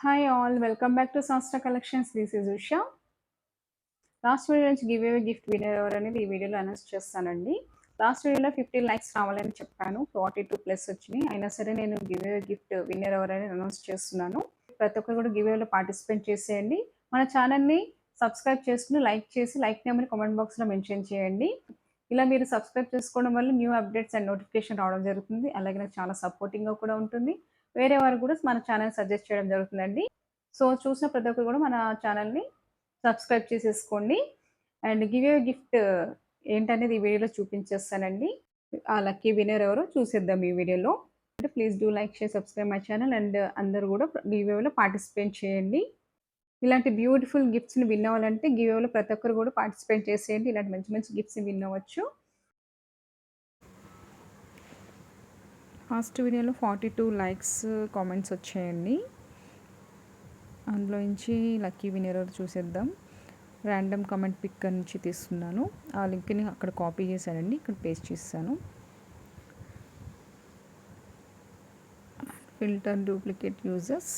Hi all, welcome back to Sastra Collections. This is Usha. Last video నుంచి give away gift winner ఎవరు అనేది ఈ వీడియోలో announce చేస్తానండి. లాస్ట్ వీడియోలో 50 లైక్స్ రావాలని చెప్పాను. 42 ప్లస్ వచ్చినాయి. అయినా సరే నేను గివ్ అవే గిఫ్ట్ విన్నర్ ఎవరు అనేది అనౌన్స్ చేస్తున్నాను. ప్రతి ఒక్కరు కూడా గివ్ అవేలో పార్టిసిపేట్ చేసేయండి. మన ఛానల్ని సబ్స్క్రైబ్ చేసుకుని లైక్ చేసి లైక్ నెంబర్ కామెంట్ బాక్స్లో మెన్షన్ చేయండి. ఇలా మీరు సబ్స్క్రైబ్ చేసుకోవడం వల్ల న్యూ అప్డేట్స్ అండ్ నోటిఫికేషన్ రావడం జరుగుతుంది. అలాగే నాకు చాలా సపోర్టింగ్గా కూడా ఉంటుంది. వేరే వారు కూడా మన ఛానల్ సజెస్ట్ చేయడం జరుగుతుందండి. సో చూసిన ప్రతి ఒక్కరు కూడా మన ఛానల్ని సబ్స్క్రైబ్ చేసేసుకోండి. అండ్ గివ్ ఏ గిఫ్ట్ ఏంటనేది ఈ వీడియోలో చూపించేస్తానండి. ఆ లక్కీ విన్నర్ ఎవరో చూసేద్దాం ఈ వీడియోలో. అంటే please do like share subscribe my channel and అందరూ కూడా గివ్ అవేలో పార్టిసిపేట్ చేయండి. ఇలాంటి బ్యూటిఫుల్ గిఫ్ట్స్ని విన్ అవ్వాలంటే గివ్ అవేలో ప్రతి ఒక్కరు కూడా పార్టిసిపేట్ చేసేయండి. ఇలాంటి మంచి మంచి గిఫ్ట్స్ని విన్ అవ్వచ్చు. ఫస్ట్ వీడియోలో 42 లైక్స్ కామెంట్స్ వచ్చాయండి. అందులో నుంచి లక్కీ విన్నర్ చూసేద్దాం. ర్యాండమ్ కామెంట్ పిక్ నుంచి తీస్తున్నాను. ఆ లింక్ని అక్కడ కాపీ చేశానండి, ఇక్కడ పేస్ట్ చేస్తాను. Filter duplicate users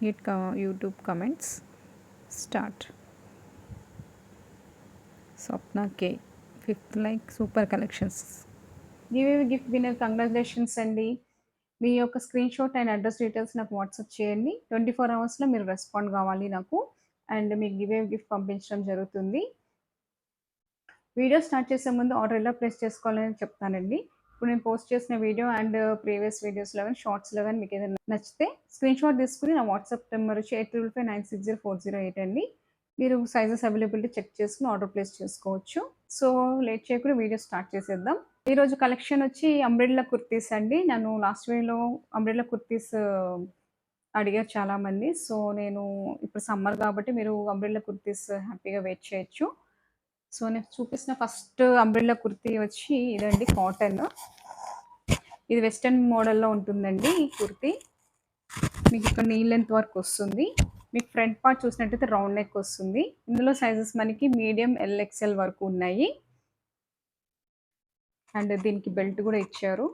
get YouTube comments start. Swapna కే 5th like. Super collections. Give away gift winner congratulations అండి. మీ యొక్క screenshot and address details నాకు వాట్సాప్ చేయండి. 24 అవర్స్లో మీరు రెస్పాండ్ కావాలి నాకు. అండ్ మీకు గివ్ అవే గిఫ్ట్ పంపించడం జరుగుతుంది. వీడియో స్టార్ట్ చేసే ముందు ఆర్డర్ ఎలా ప్లేస్ చేసుకోవాలని చెప్తానండి. ఇప్పుడు నేను పోస్ట్ చేసిన వీడియో అండ్ ప్రీవియస్ వీడియోస్లో కానీ షార్ట్స్లో కానీ మీకు ఏదైనా నచ్చితే స్క్రీన్ షాట్ తీసుకుని నా వాట్సాప్ నెంబర్ వచ్చి 8559600408 అండి. మీరు సైజెస్ అవైలబిలిటీ చెక్ చేసుకుని ఆర్డర్ ప్లేస్ చేసుకోవచ్చు. సో లేట్ చేయకుండా వీడియో స్టార్ట్ చేసేద్దాం. ఈరోజు కలెక్షన్ వచ్చి అంబ్రెల్లా కుర్తీస్ అండి. నన్ను లాస్ట్ వీడియోలో అంబ్రెల్లా కుర్తీస్ అడిగారు చాలామంది. సో నేను ఇప్పుడు సమ్మర్ కాబట్టి మీరు అంబ్రెల్లా కుర్తీస్ హ్యాపీగా వెయిట్ చేయొచ్చు. సో నేను చూపిస్తున్న ఫస్ట్ అంబ్రెల్లా కుర్తీ వచ్చి ఇదండి, కాటన్. ఇది వెస్టర్న్ మోడల్లో ఉంటుందండి ఈ కుర్తీ. మీకు ఇక్కడ నీ లెంత్ వర్క్ వస్తుంది. మీకు ఫ్రంట్ పార్ట్ చూసినట్టయితే రౌండ్ నెక్ వస్తుంది. ఇందులో సైజెస్ మనకి మీడియం ఎల్ఎక్స్ఎల్ వరకు ఉన్నాయి. అండ్ దీనికి బెల్ట్ కూడా ఇచ్చారు.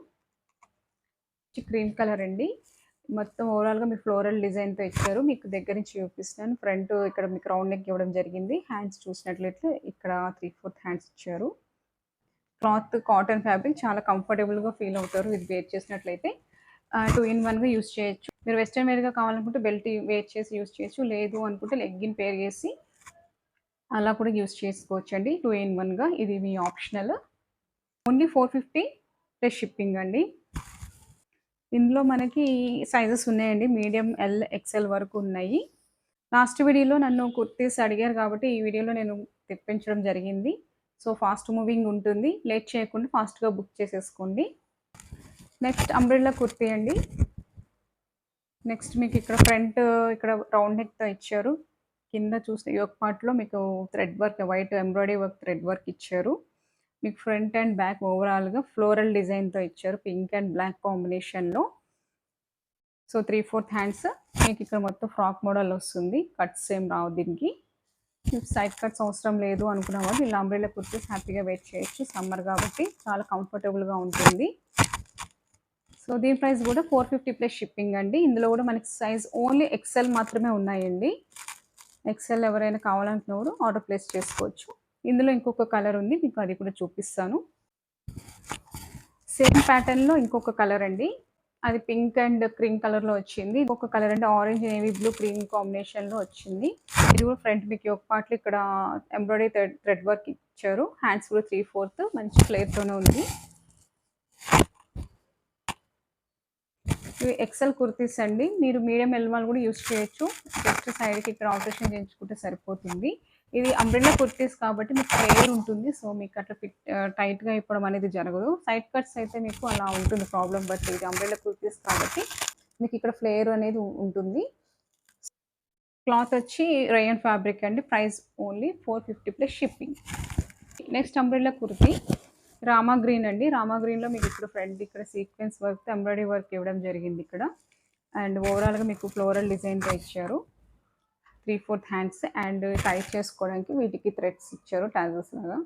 క్రీమ్ కలర్ అండి. మొత్తం ఓవరాల్గా మీకు ఫ్లోరల్ డిజైన్తో ఇచ్చారు. మీకు దగ్గర నుంచి చూపిస్తున్నాను. ఫ్రంట్ ఇక్కడ మీకు రౌండ్ నెక్ ఇవ్వడం జరిగింది. హ్యాండ్స్ చూసినట్లయితే ఇక్కడ 3/4 హ్యాండ్స్ ఇచ్చారు. క్లాత్ కాటన్ ఫ్యాబ్రిక్, చాలా కంఫర్టబుల్గా ఫీల్ అవుతారు ఇది వేర్ చేసినట్లయితే. 2 in 1గా యూస్ చేయొచ్చు. మీరు వెస్టర్న్ వేర్గా కావాలనుకుంటే బెల్ట్ వేర్ చేసి యూస్ చేయొచ్చు. లేదు అనుకుంటే లెగ్గిన్ పేర్ చేసి అలా కూడా యూస్ చేసుకోవచ్చు అండి. 2 in 1గా ఇది మీ ఆప్షనల్. ఓన్లీ 450 ప్లస్ షిప్పింగ్ అండి. ఇందులో మనకి సైజెస్ ఉన్నాయండి. మీడియం ఎల్ ఎక్స్ఎల్ వరకు ఉన్నాయి. లాస్ట్ వీడియోలో నన్ను కుర్తీస్ అడిగారు కాబట్టి ఈ వీడియోలో నేను తెప్పించడం జరిగింది. సో ఫాస్ట్ మూవింగ్ ఉంటుంది. లేట్ చేయకుండా ఫాస్ట్గా బుక్ చేసేసుకోండి. నెక్స్ట్ అంబ్రెల్లా కుర్తీ అండి. నెక్స్ట్ మీకు ఇక్కడ ఫ్రంట్ ఇక్కడ రౌండ్ నెక్తో ఇచ్చారు. కింద చూస్తే యోక్ పార్ట్లో మీకు thread work, white embroidery work thread work ఇచ్చారు. మీకు ఫ్రంట్ అండ్ బ్యాక్ ఓవరాల్గా ఫ్లోరల్ డిజైన్తో ఇచ్చారు, పింక్ అండ్ బ్లాక్ కాంబినేషన్లో. So 3/4 hands. మీకు ఇక్కడ మొత్తం ఫ్రాక్ మోడల్ వస్తుంది. కట్స్ ఏం రావు దీనికి. సైడ్ కట్స్ అవసరం లేదు అనుకున్న వాళ్ళు ఇలా అంబ్రెల్లా కుర్తీస్ హ్యాపీగా వెయిట్ చేయొచ్చు. సమ్మర్ కాబట్టి చాలా కంఫర్టబుల్గా ఉంటుంది. సో దీని ప్రైస్ కూడా 450 ప్లస్ షిప్పింగ్ అండి. ఇందులో కూడా మనకి సైజ్ ఓన్లీ ఎక్సెల్ మాత్రమే ఉన్నాయండి. ఎక్సెల్ ఎవరైనా కావాలనుకున్నప్పుడు ఆర్డర్ ప్లేస్ చేసుకోవచ్చు. ఇందులో ఇంకొక కలర్ ఉంది, మీకు అది కూడా చూపిస్తాను. సేమ్ ప్యాటర్న్లో ఇంకొక కలర్ అండి. అది పింక్ అండ్ క్రీమ్ కలర్లో వచ్చింది. ఇంకొక కలర్ అంటే ఆరెంజ్ నేవీ బ్లూ క్రీమ్ కాంబినేషన్లో వచ్చింది. ఇది కూడా ఫ్రంట్ మీకు ఒక పార్ట్లో ఇక్కడ ఎంబ్రాయిడరీ థ్రెడ్ వర్క్ ఇచ్చారు. హ్యాండ్స్ కూడా 3/4 మంచి ఫ్లేర్తోనే ఉంది. ఇవి ఎక్సెల్ కుర్తీస్ అండి. మీరు మీడియం ఎల్వాల్ కూడా యూస్ చేయొచ్చు. జస్ట్ సైడ్కి ఇక్కడ ఆల్టరేషన్ చేయించుకుంటే సరిపోతుంది. ఇది అంబ్రెల్లా కుర్తీస్ కాబట్టి మీకు ఫ్లేర్ ఉంటుంది. సో మీకు అట్లా టైట్గా ఇప్పడం అనేది జరగదు. సైడ్ కట్స్ అయితే మీకు అలా ఉంటుంది ప్రాబ్లం. బట్ ఇది అంబ్రెల్లా కుర్తీస్ కాబట్టి మీకు ఇక్కడ ఫ్లేర్ అనేది ఉంటుంది. క్లాత్ వచ్చి రేయన్ ఫ్యాబ్రిక్ అండి. Price only 450 plus shipping. Next umbrella kurti Rama green అండి. రామా గ్రీన్లో మీకు ఇక్కడ ఫ్రంట్ ఇక్కడ సీక్వెన్స్ వర్క్ ఎంబ్రాయిడరీ వర్క్ ఇవ్వడం జరిగింది ఇక్కడ. అండ్ ఓవరాల్గా మీకు ఫ్లోరల్ డిజైన్తో ఇచ్చారు. 3/4 హ్యాండ్స్ అండ్ టైట్ చేసుకోవడానికి వీటికి థ్రెడ్స్ ఇచ్చారు టాజల్స్ లాగా.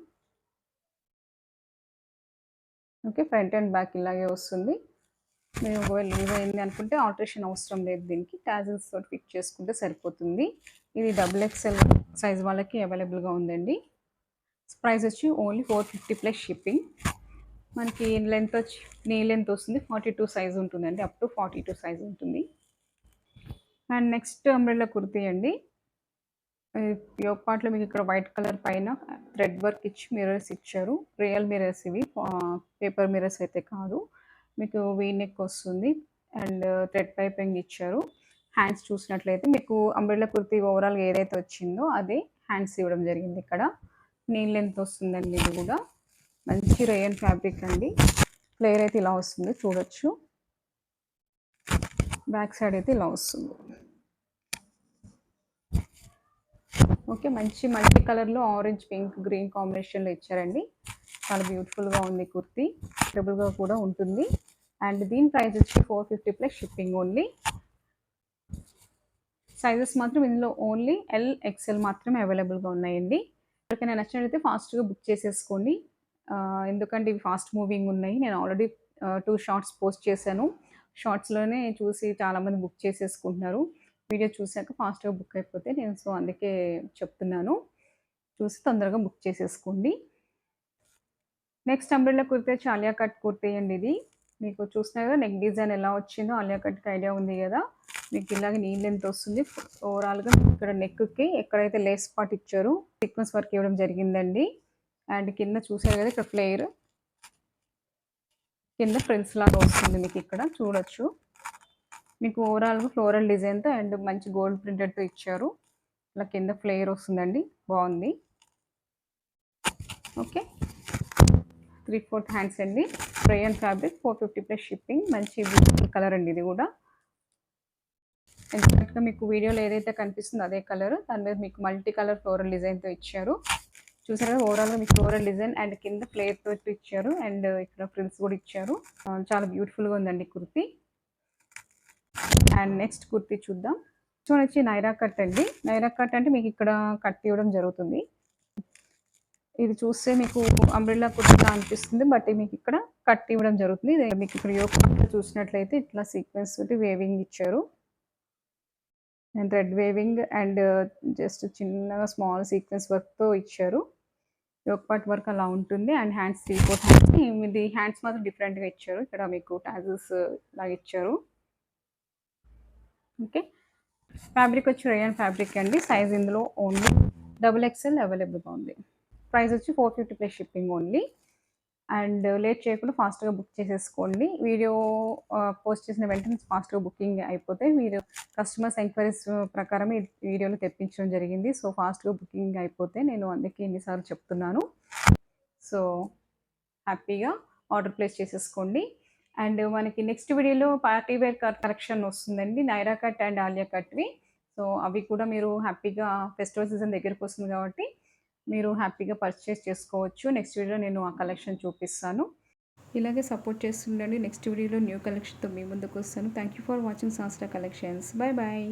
ఓకే, ఫ్రంట్ అండ్ బ్యాక్ ఇలాగే వస్తుంది. మీరు ఒకవేళ లూజ్ అయింది అనుకుంటే ఆల్టరేషన్ అవసరం లేదు, దీనికి టాజిల్స్ తోటి ఫిట్ చేసుకుంటే సరిపోతుంది. ఇది డబుల్ ఎక్స్ఎల్ సైజ్ వాళ్ళకి అవైలబుల్గా ఉందండి. ప్రైస్ వచ్చి ఓన్లీ 450 ప్లస్ షిప్పింగ్. మనకి లెంత్ వచ్చి నీ లెంత్ వస్తుంది 42 సైజ్ ఉంటుందండి, అప్ టు 42 సైజ్ ఉంటుంది. అండ్ నెక్స్ట్ అంబ్రెల్లా కుర్తీ అండి. యోగ్ పార్ట్‌లో మీకు ఇక్కడ వైట్ కలర్ పైన థ్రెడ్ వర్క్ ఇచ్చి మిర్రర్స్ ఇచ్చారు. రియల్ మిర్రర్స్ ఇవి, పేపర్ మిర్రర్స్ అయితే కాదు. మీకు వీ నెక్ వస్తుంది అండ్ థ్రెడ్ పైపింగ్ ఇచ్చారు. హ్యాండ్స్ చూసినట్లయితే మీకు అంబ్రెల్లా కుర్తీ ఓవరాల్‌గా ఏదైతే వచ్చిందో అదే హ్యాండ్స్ ఇవ్వడం జరిగింది ఇక్కడ. నీ లెంత్ వస్తుందండి ఇది కూడా. మంచి రేయన్ ఫ్యాబ్రిక్ అండి. ఫ్లేర్ అయితే ఇలా వస్తుంది చూడొచ్చు. బ్యాక్ సైడ్ అయితే ఇలా వస్తుంది. ఓకే, మంచి మల్టీ కలర్లో ఆరెంజ్, పింక్, గ్రీన్ కాంబినేషన్లో ఇచ్చారండి. చాలా బ్యూటిఫుల్గా ఉంది కుర్తీ, కంఫర్టబుల్గా కూడా ఉంటుంది. అండ్ దీని ప్రైస్ వచ్చి 450 ప్లస్ షిప్పింగ్ ఓన్లీ. సైజెస్ మాత్రం ఇందులో ఓన్లీ ఎల్, ఎక్స్ఎల్ మాత్రమే అవైలబుల్గా ఉన్నాయండి. ఎవరికైనా నచ్చినట్లయితే ఫాస్ట్గా బుక్ చేసేసుకోండి, ఎందుకంటే ఇవి ఫాస్ట్ మూవింగ్ ఉన్నాయి. నేను ఆల్రెడీ 2 షార్ట్స్ పోస్ట్ చేశాను. షార్ట్స్లోనే చూసి చాలామంది బుక్ చేసేసుకుంటున్నారు. వీడియో చూసాక ఫాస్ట్గా బుక్ అయిపోతే నేను సో అందుకే చెప్తున్నాను, చూసి తొందరగా బుక్ చేసేసుకోండి. నెక్స్ట్ అంబ్రెల్లా కుర్తీ వచ్చి ఆలియా కట్ కుర్తీ అండి. ఇది మీకు చూసినా కదా నెక్ డిజైన్ ఎలా వచ్చిందో, ఆలియా కట్కి ఐడియా ఉంది కదా. మీకు ఇలాగే నీ లెంత్ వస్తుంది. ఓవరాల్గా ఇక్కడ నెక్కి ఎక్కడైతే లేస్ పార్ట్ ఇచ్చారో సీక్వెన్స్ వర్క్ ఇవ్వడం జరిగిందండి. అండ్ కింద చూసారు కదా ఇక్కడ ఫ్లేర్, కింద ఫ్రిల్స్ లాగా వస్తుంది మీకు ఇక్కడ చూడొచ్చు. మీకు ఓవరాల్గా ఫ్లోరల్ డిజైన్తో అండ్ మంచి గోల్డ్ ప్రింటెడ్తో ఇచ్చారు. ఇలా కింద ఫ్లేర్ వస్తుందండి, బాగుంది. ఓకే, 3/4 హ్యాండ్స్ అండి. Rayon fabric, 450 plus shipping. మంచి బ్యూటిఫుల్ కలర్ అండి ఇది కూడా. ఎగ్జాక్ట్గా మీకు వీడియోలో ఏదైతే కనిపిస్తుందో అదే కలర్, దాని మీద మీకు మల్టీ కలర్ ఫ్లోరల్ డిజైన్తో ఇచ్చారు. చూసారు కదా, ఓవరాల్గా మీకు ఫ్లోరల్ డిజైన్ అండ్ కింద ఫ్లేర్ తోటి ఇచ్చారు అండ్ ఇక్కడ ఫ్రిల్స్ కూడా ఇచ్చారు. చాలా బ్యూటిఫుల్గా ఉందండి కుర్తీ. అండ్ నెక్స్ట్ కుర్తీ చూద్దాం. వచ్చి నైరా కట్ అండి. నైరా కట్ అంటే మీకు ఇక్కడ కట్ ఇవ్వడం జరుగుతుంది. ఇది చూస్తే మీకు అంబ్రెల్లా కుర్తీగా అనిపిస్తుంది, బట్ మీకు ఇక్కడ కట్ ఇవ్వడం జరుగుతుంది. మీకు ఇక్కడ యోక్ పార్ట్ చూసినట్లయితే ఇట్లా సీక్వెన్స్ తోటి వేవింగ్ ఇచ్చారు and thread weaving and just చిన్నగా స్మాల్ సీక్వెన్స్ వర్క్తో ఇచ్చారు. యోక్ పార్ట్ వర్క్ అలా ఉంటుంది. And hands 3/4 hands. ఇది హ్యాండ్స్ మాత్రం డిఫరెంట్గా ఇచ్చారు. ఇక్కడ మీకు టాజిల్స్ లాగా ఇచ్చారు. ఓకే, ఫ్యాబ్రిక్ వచ్చి రేయన్ ఫ్యాబ్రిక్ అండి. సైజ్ ఇందులో ఓన్లీ డబుల్ ఎక్స్ఎల్ అవైలబుల్గా ఉంది. ప్రైస్ వచ్చి 450 plus shipping only. And late చేయకుండా ఫాస్ట్గా బుక్ చేసేసుకోండి. వీడియో పోస్ట్ చేసిన వెంటనే ఫాస్ట్గా బుకింగ్ అయిపోతే, మీరు కస్టమర్స్ ఎంక్వైరీస్ ప్రకారం ఈ వీడియోలో తెప్పించడం జరిగింది. సో ఫాస్ట్గా బుకింగ్ అయిపోతే నేను అందుకే ఎన్నిసార్లు చెప్తున్నాను. సో హ్యాపీగా ఆర్డర్ ప్లేస్ చేసేసుకోండి. అండ్ మనకి నెక్స్ట్ వీడియోలో పార్టీ వేర్ కలెక్షన్ వస్తుందండి, నైరా కట్ అండ్ ఆలియా కట్వి. సో అవి కూడా మీరు హ్యాపీగా ఫెస్టివల్ సీజన్ దగ్గరికి వస్తుంది కాబట్టి మీరు హ్యాపీగా పర్చేస్ చేసుకోవచ్చు. నెక్స్ట్ వీడియోలో నేను ఆ కలెక్షన్ చూపిస్తాను. ఇలాగే సపోర్ట్ చేస్తుండండి. నెక్స్ట్ వీడియోలో న్యూ కలెక్షన్తో మీ ముందుకు వస్తాను. Thank you for watching Shastra collections. Bye bye.